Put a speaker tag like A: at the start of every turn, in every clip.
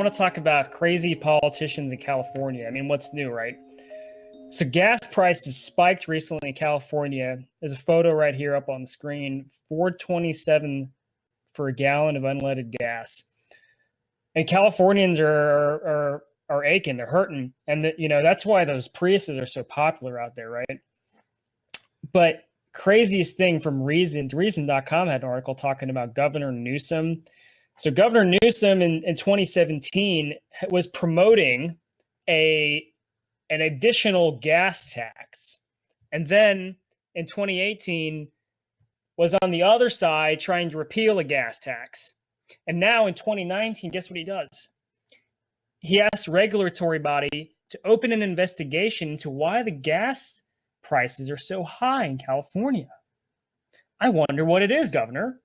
A: want to talk about crazy politicians in California. I mean, what's new, right? So gas prices spiked recently in California. There's a photo right here up on the screen, 427 for a gallon of unleaded gas. And Californians are aching, they're hurting. And that's why those Priuses are so popular out there, right? But craziest thing from Reason.com had an article talking about Governor Newsom. So Governor Newsom in 2017 was promoting an additional gas tax. And then in 2018 was on the other side trying to repeal a gas tax. And now in 2019, guess what he does? He asks regulatory body to open an investigation into why the gas prices are so high in California. I wonder what it is, Governor.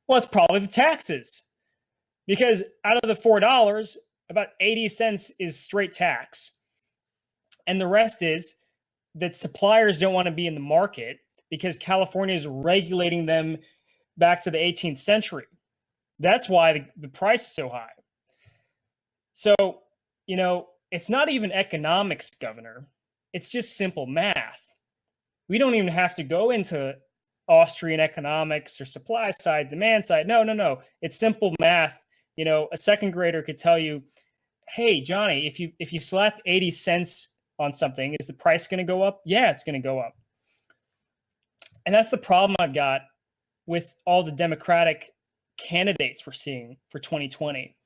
A: Well, it's probably the taxes. Because out of the $4, about 80 cents is straight tax. And the rest is that suppliers don't want to be in the market because California is regulating them back to the 18th century. That's why the price is so high. So, it's not even economics, Governor. It's just simple math. We don't even have to go into Austrian economics or supply side, demand side. No. It's simple math. A second grader could tell you, hey, Johnny, if you slap 80 cents on something, is the price going to go up? Yeah, it's going to go up. And that's the problem I've got with all the Democratic candidates we're seeing for 2020.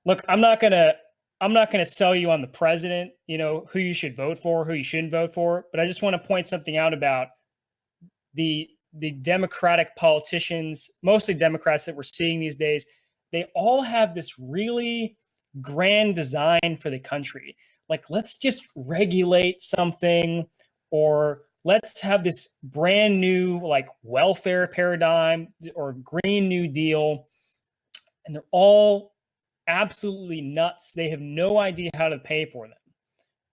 A: Look, I'm not gonna sell you on the president, who you should vote for, who you shouldn't vote for. But I just want to point something out about the Democratic politicians, mostly Democrats that we're seeing these days. They all have this really grand design for the country. Like, let's just regulate something, or let's have this brand new welfare paradigm or Green New Deal. And they're all absolutely nuts. They have no idea how to pay for them,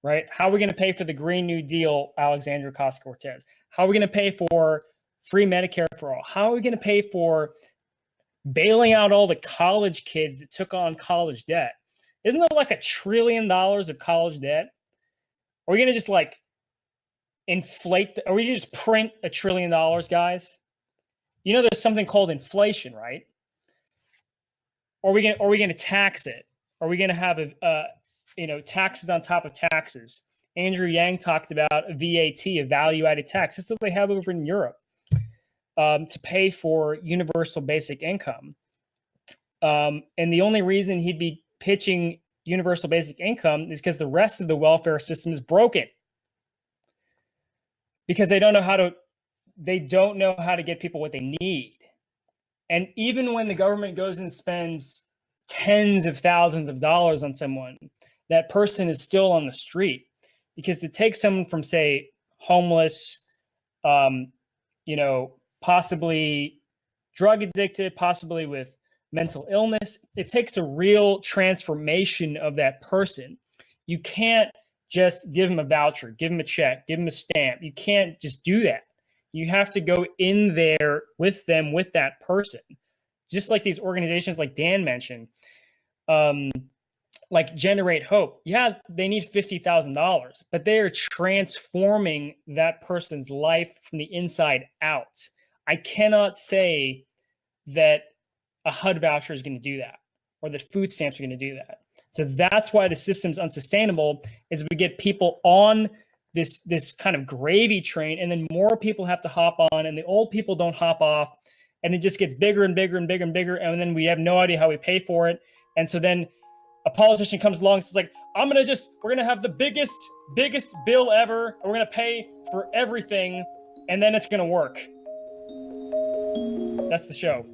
A: right? How are we going to pay for the Green New Deal, Alexandria Ocasio-Cortez? How are we going to pay for free Medicare for all? How are we going to pay for bailing out all the college kids that took on college debt? Isn't there $1 trillion of college debt? Are we going to just inflate? Are we just print $1 trillion, guys? There's something called inflation, right? Are we going to tax it? Are we going to have taxes on top of taxes? Andrew Yang talked about a VAT, a value-added tax. That's what they have over in Europe to pay for universal basic income. And the only reason he'd be pitching universal basic income is because the rest of the welfare system is broken. Because they don't know how to get people what they need. And even when the government goes and spends tens of thousands of dollars on someone, that person is still on the street, because to take someone from, say, homeless, possibly drug addicted, possibly with mental illness, it takes a real transformation of that person. You can't just give them a voucher, give them a check, give them a stamp. You can't just do that. You have to go in there with them, with that person. Just like these organizations like Dan mentioned, like Generate Hope. Yeah, they need $50,000, but they are transforming that person's life from the inside out. I cannot say that a HUD voucher is going to do that, or that food stamps are going to do that. So that's why the system's unsustainable, is we get people on this kind of gravy train, and then more people have to hop on, and the old people don't hop off, and it just gets bigger and bigger and bigger and bigger, and then we have no idea how we pay for it. And so then a politician comes along and says, like, we're gonna have the biggest bill ever, and we're gonna pay for everything, and then it's gonna work. That's the show.